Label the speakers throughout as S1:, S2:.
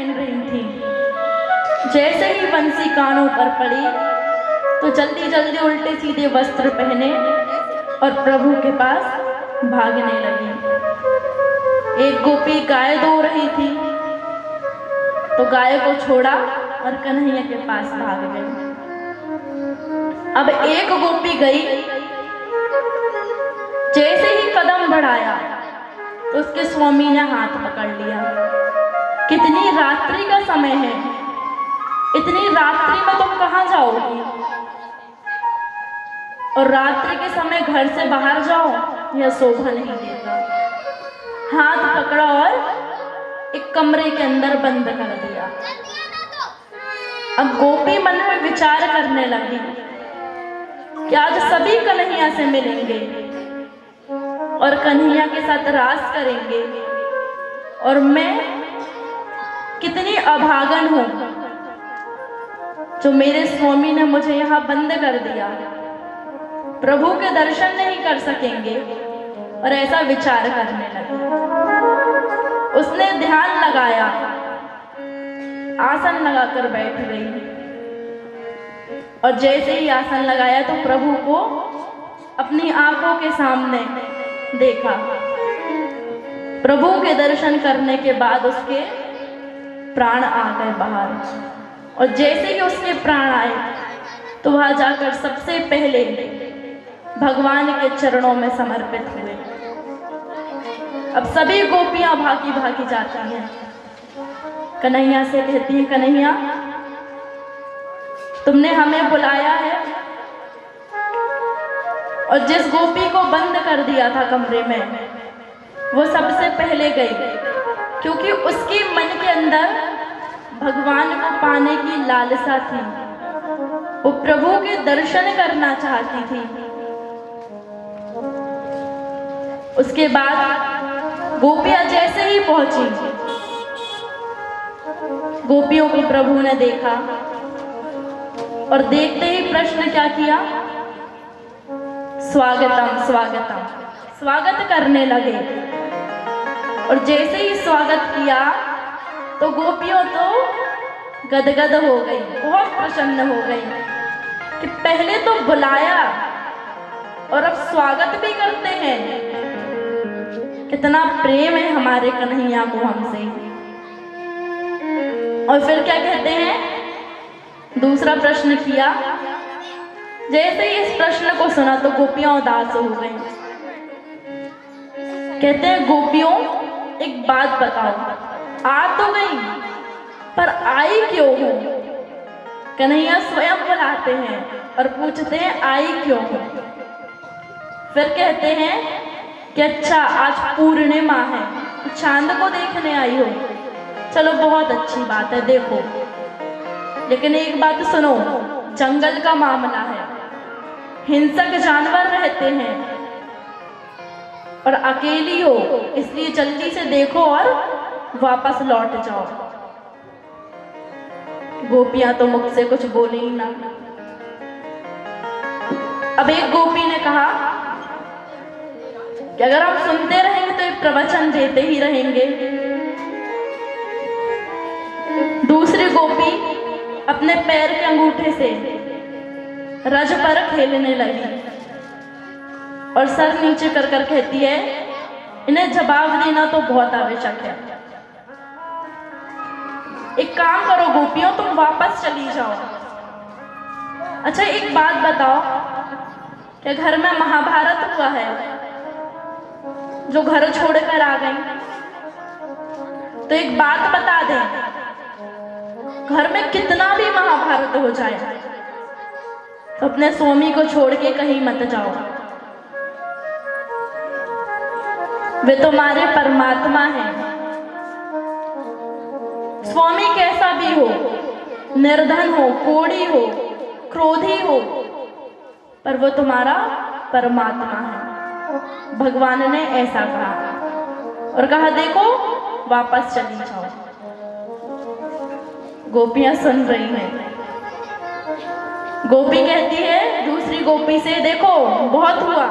S1: पहन रही थी। जैसे ही बंसी कानों पर पड़ी तो जल्दी जल्दी उल्टे सीधे वस्त्र पहने और प्रभु के पास भागने लगी। एक गोपी गाय दो रही थी तो गाय को छोड़ा और कन्हैया के पास भाग गई। अब एक गोपी गई, जैसे ही कदम बढ़ाया तो उसके स्वामी ने हाथ पकड़ लिया। कितनी रात्रि का समय है, इतनी रात्रि में तुम कहाँ जाओगी? और रात्रि के समय घर से बाहर जाओ, यह शोभा नहीं देगा। हाथ पकड़ा और एक कमरे के अंदर बंद कर दिया। अब गोपी मन में विचार करने लगी कि आज सभी कन्हैया से मिलेंगे और कन्हैया के साथ रास करेंगे और मैं कितनी अभागन हूं जो मेरे स्वामी ने मुझे यहाँ बंद कर दिया, प्रभु के दर्शन नहीं कर सकेंगे। और ऐसा विचार करने लगी। उसने ध्यान लगाया, आसन लगाकर बैठ गई और जैसे ही आसन लगाया तो प्रभु को अपनी आंखों के सामने देखा। प्रभु के दर्शन करने के बाद उसके प्राण आ गए बाहर और जैसे ही उसके प्राण आए तो वहां जाकर सबसे पहले भगवान के चरणों में समर्पित हुए। अब सभी गोपियां भागी भागी जाती हैं, कन्हैया से कहती हैं, कन्हैया तुमने हमें बुलाया है। और जिस गोपी को बंद कर दिया था कमरे में वो सबसे पहले गई, क्योंकि उसके मन के अंदर भगवान को पाने की लालसा थी। वो प्रभु के दर्शन करना चाहती थी। उसके बाद गोपियां जैसे ही पहुंची, गोपियों को प्रभु ने देखा और देखते ही प्रश्न क्या किया, स्वागतम स्वागतम, स्वागत करने लगे। और जैसे ही स्वागत किया तो गोपियों तो गदगद हो गई, बहुत प्रसन्न हो गई कि पहले तो बुलाया और अब स्वागत भी करते हैं। कितना प्रेम है हमारे कन्हैया को हमसे। और फिर क्या कहते हैं, दूसरा प्रश्न किया। जैसे ही इस प्रश्न को सुना तो गोपियां उदास हो गई। कहते हैं, गोपियों एक बात बताओ, आ तो गई पर आई क्यों हो? कन्हैया स्वयं बुलाते हैं और पूछते हैं आई क्यों हो? फिर कहते हैं कि अच्छा आज पूर्णिमा है, चांद को देखने आई हो। चलो बहुत अच्छी बात है, देखो, लेकिन एक बात सुनो, जंगल का मामला है, हिंसक जानवर रहते हैं और अकेली हो, इसलिए जल्दी से देखो और वापस लौट जाओ। गोपियां तो मुख से कुछ बोली ही ना। अब एक गोपी ने कहा कि अगर हम सुनते रहेंगे तो एक प्रवचन देते ही रहेंगे। दूसरी गोपी अपने पैर के अंगूठे से रज पर खेलने लगी और सर नीचे कर कर कहती है, इन्हें जवाब देना तो बहुत आवश्यक है। एक काम करो गोपियों, तुम वापस चली जाओ। अच्छा एक बात बताओ, क्या घर में महाभारत हुआ है जो घर छोड़कर आ गई? तो एक बात बता दें, घर में कितना भी महाभारत हो जाए तो अपने स्वामी को छोड़ के कहीं मत जाओ। वे तुम्हारे परमात्मा हैं। स्वामी कैसा भी हो, निर्धन हो, कोढ़ी हो, क्रोधी हो, पर वो तुम्हारा परमात्मा है। भगवान ने ऐसा कहा और कहा देखो वापस चली जाओ। गोपियां सुन रही हैं। गोपी कहती है दूसरी गोपी से, देखो बहुत हुआ,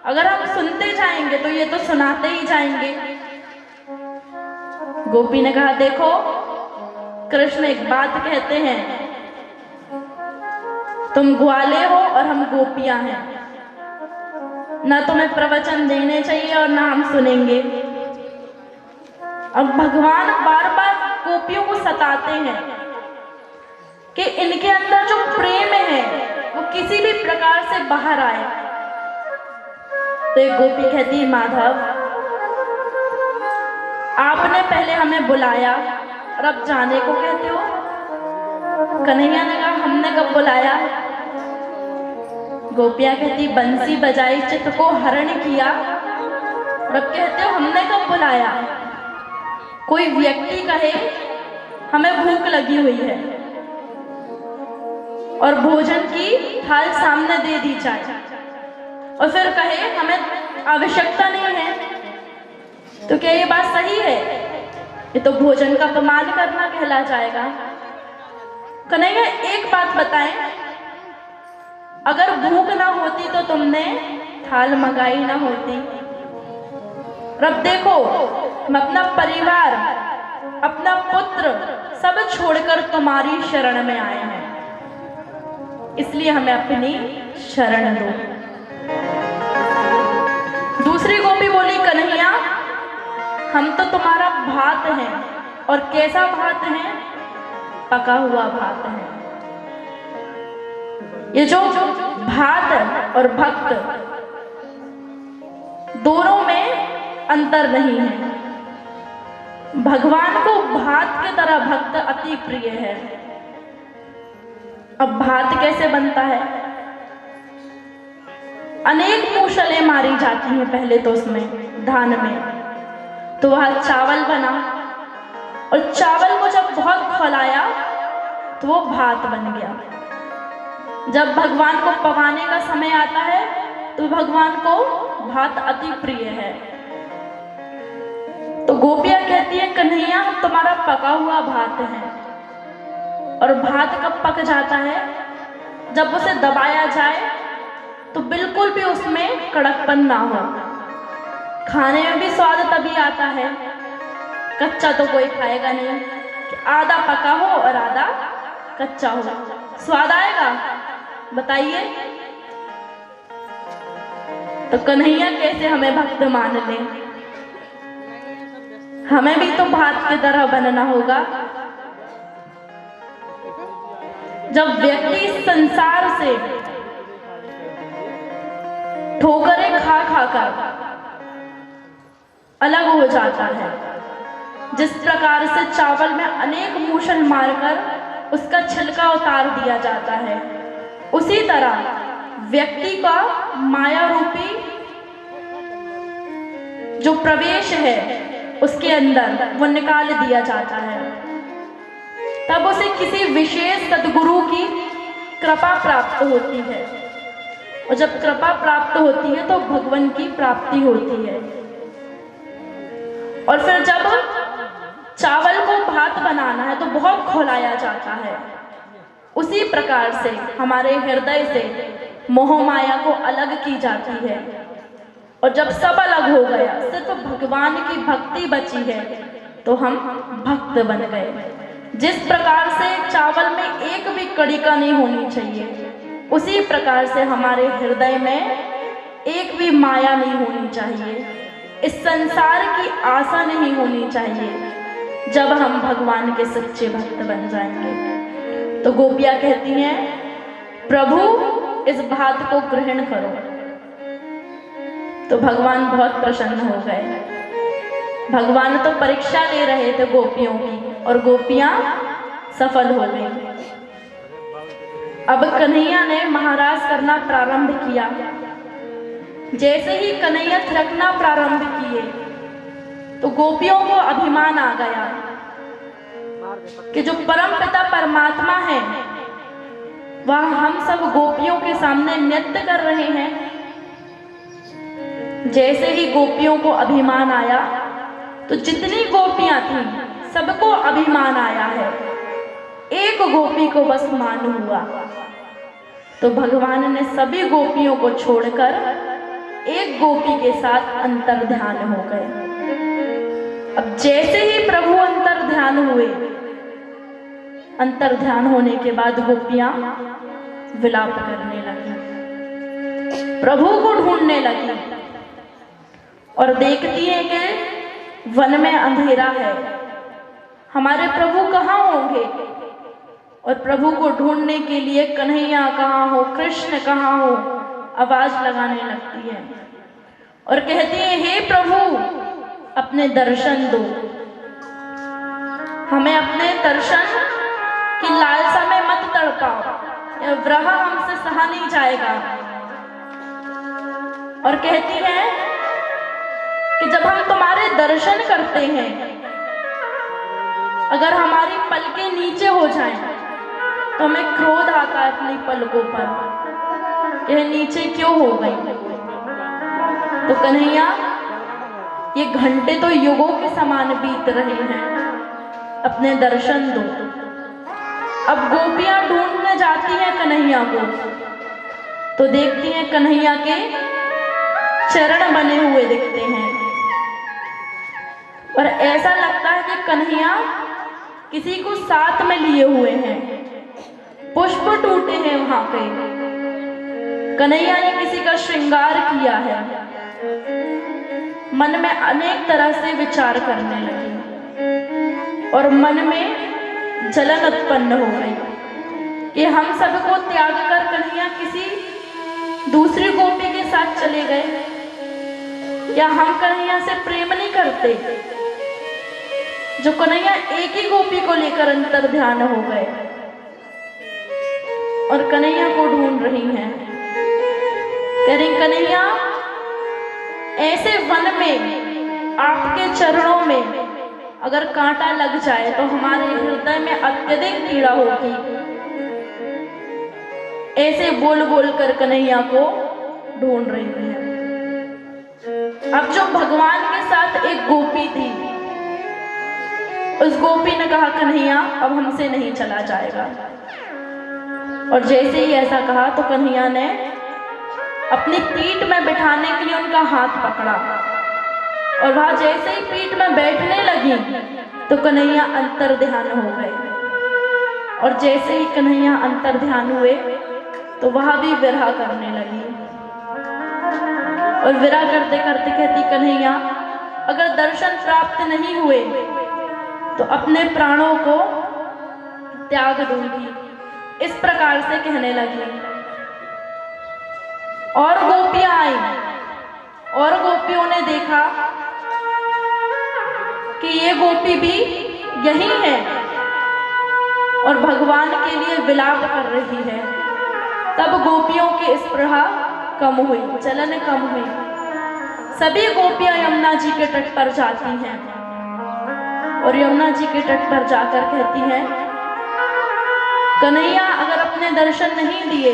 S1: अगर हम सुनते जाएंगे तो ये तो सुनाते ही जाएंगे। गोपी ने कहा देखो कृष्ण एक बात कहते हैं, तुम ग्वाले हो और हम गोपियां हैं, ना तुम्हें प्रवचन देने चाहिए और ना हम सुनेंगे। अब भगवान बार बार गोपियों को सताते हैं कि इनके अंदर जो प्रेम है वो किसी भी प्रकार से बाहर आए। तो एक गोपी कहती है, माधव आपने पहले हमें बुलाया और अब जाने को कहते हो। कन्हैया ने कहा, हमने कब बुलाया? गोपियां कहती, बंसी बजाई चित्त को हरण किया, और अब कहते हो हमने कब बुलाया? कोई व्यक्ति कहे हमें भूख लगी हुई है और भोजन की थाल सामने दे दी जाए, और फिर कहे हमें आवश्यकता नहीं है, तो क्या ये बात सही है? ये तो भोजन का अपमान करना कहला जाएगा। कन्हैया एक बात बताएं, अगर भूख ना होती तो तुमने थाल मंगाई ना होती। अब देखो, हम अपना परिवार, अपना पुत्र सब छोड़कर तुम्हारी शरण में आए हैं, इसलिए हमें अपनी शरण दो। दूसरी गोपी बोली, कन्हैया हम तो तुम्हारा भात हैं, और कैसा भात है? पका हुआ भात है। ये जो भात और भक्त दोनों में अंतर नहीं है। भगवान को भात की तरह भक्त अति प्रिय है। अब भात कैसे बनता है? अनेक मूसलें मारी जाती हैं पहले तो उसमें धान में, तो वह चावल बना, और चावल को जब बहुत खौलाया तो वो भात बन गया। जब भगवान को पकाने का समय आता है तो भगवान को भात अति प्रिय है। तो गोपियां कहती है, कन्हैया हम तुम्हारा पका हुआ भात है। और भात कब पक जाता है? जब उसे दबाया जाए तो बिल्कुल भी उसमें कड़कपन ना हो। खाने में भी स्वाद तभी आता है, कच्चा तो कोई खाएगा नहीं, कि आधा पका हो और आधा कच्चा हो, स्वाद आएगा? बताइए। तो कन्हैया कैसे हमें भक्त मान ले? हमें भी तो भात की तरह बनना होगा। जब व्यक्ति संसार से ठोकरें खा खाकर अलग हो जाता है, जिस प्रकार से चावल में अनेक मूसल मारकर उसका छिलका उतार दिया जाता है, उसी तरह व्यक्ति का माया रूपी जो प्रवेश है उसके अंदर वो निकाल दिया जाता है। तब उसे किसी विशेष सद्गुरु की कृपा प्राप्त होती है, और जब कृपा प्राप्त होती है तो भगवान की प्राप्ति होती है। और फिर जब चावल को भात बनाना है तो बहुत खौलाया जाता है। उसी प्रकार से हमारे हृदय से मोह माया को अलग की जाती है, और जब सब अलग हो गया, सिर्फ भगवान की भक्ति बची है, तो हम भक्त बन गए। जिस प्रकार से चावल में एक भी कणिका नहीं होनी चाहिए, उसी प्रकार से हमारे हृदय में एक भी माया नहीं होनी चाहिए, इस संसार की आशा नहीं होनी चाहिए। जब हम भगवान के सच्चे भक्त बन जाएंगे तो गोपियां कहती हैं, प्रभु इस भात को ग्रहण करो। तो भगवान बहुत प्रसन्न हो गए। भगवान तो परीक्षा ले रहे थे गोपियों की, और गोपियां सफल हो गई। अब कन्हैया ने महाराज करना प्रारंभ किया। जैसे ही कन्हैया थिरकना प्रारंभ किए तो गोपियों को अभिमान आ गया कि जो परम पिता परमात्मा है वह हम सब गोपियों के सामने नृत्य कर रहे हैं। जैसे ही गोपियों को अभिमान आया तो जितनी गोपियां थीं सबको अभिमान आया है, एक गोपी को बस मान हुआ। तो भगवान ने सभी गोपियों को छोड़कर एक गोपी के साथ अंतर ध्यान हो गए। अब जैसे ही प्रभु अंतर ध्यान हुए अंतर ध्यान होने के बाद गोपियां विलाप करने लगी, प्रभु को ढूंढने लगी और देखती है कि वन में अंधेरा है, हमारे प्रभु कहाँ होंगे। और प्रभु को ढूंढने के लिए कन्हैया कहाँ हो, कृष्ण कहाँ हो, आवाज लगाने लगती है और कहती है, हे प्रभु अपने दर्शन दो, हमें अपने दर्शन की लालसा में मत तड़पाओ, यह विरह हमसे सहा नहीं जाएगा। और कहती है कि जब हम तुम्हारे दर्शन करते हैं, अगर हमारी पलकें नीचे हो जाएं तो हमें क्रोध आता है अपनी पलकों पर, यह नीचे क्यों हो गई। तो कन्हैया ये घंटे तो युगों के समान बीत रहे हैं, अपने दर्शन दो। अब गोपियां ढूंढने जाती हैं कन्हैया को, तो देखती हैं कन्हैया के चरण बने हुए दिखते हैं और ऐसा लगता है कि कन्हैया किसी को साथ में लिए हुए हैं, पुष्प टूटे हैं वहां पे, कन्हैया ने किसी का श्रृंगार किया है। मन में अनेक तरह से विचार करने लगी और मन में जलन उत्पन्न हो गई कि हम सबको त्याग कर कन्हैया किसी दूसरी गोपी के साथ चले गए, या हम कन्हैया से प्रेम नहीं करते। जो कन्हैया एक ही गोपी को लेकर अंतर ध्यान हो गए और कन्हैया को ढूंढ रही हैं, कह रही कन्हैया ऐसे वन में आपके चरणों में अगर कांटा लग जाए तो हमारे हृदय में अत्यधिक पीड़ा होगी। ऐसे बोल बोल कर कन्हैया को ढूंढ रही है। अब जो भगवान के साथ एक गोपी थी, उस गोपी ने कहा कन्हैया अब हमसे नहीं चला जाएगा। और जैसे ही ऐसा कहा तो कन्हैया ने अपनी पीठ में बिठाने के लिए उनका हाथ पकड़ा और वहां जैसे ही पीठ में बैठने लगी तो कन्हैया अंतर ध्यान हो गए। और जैसे ही कन्हैया अंतर ध्यान हुए तो वहां भी विरह करने लगी और विरह करते करते कहती कन्हैया अगर दर्शन प्राप्त नहीं हुए तो अपने प्राणों को त्याग दूंगी, इस प्रकार से कहने लगी। और गोपियां आई और गोपियों ने देखा कि ये गोपी भी यही है और भगवान के लिए विलाप कर रही है। तब गोपियों की स्पृहा कम हुई, जलन कम हुई। सभी गोपियां यमुना जी के तट पर जाती हैं और यमुना जी के तट पर जाकर कहती हैं कन्हैया अगर अपने दर्शन नहीं दिए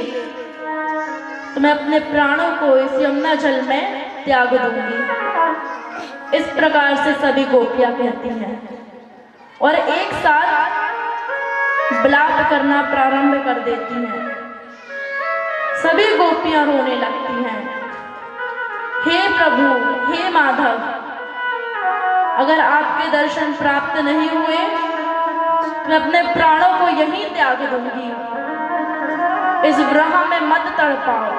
S1: तो मैं अपने प्राणों को इस यमुना जल में त्याग दूंगी। इस प्रकार से सभी गोपियां कहती हैं और एक साथ विलाप करना प्रारंभ कर देती हैं। सभी गोपियां रोने लगती हैं, हे प्रभु हे माधव अगर आपके दर्शन प्राप्त नहीं हुए मैं अपने प्राणों को यहीं त्याग दूंगी, इस विरह में मत तड़पाओ।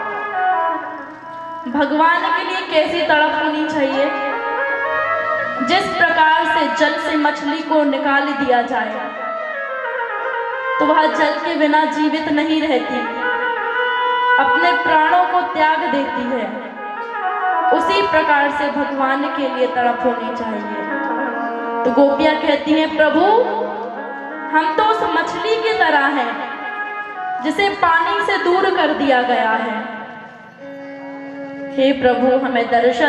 S1: भगवान के लिए कैसी तड़प होनी चाहिए, जिस प्रकार से जल से मछली को निकाल दिया जाए तो वह जल के बिना जीवित नहीं रहती, अपने प्राणों को त्याग देती है, उसी प्रकार से भगवान के लिए तड़प होनी चाहिए। तो गोपियां कहती हैं प्रभु हम तो उस मछली की तरह हैं जिसे पानी से दूर कर दिया गया है, हे प्रभु हमें दर्शन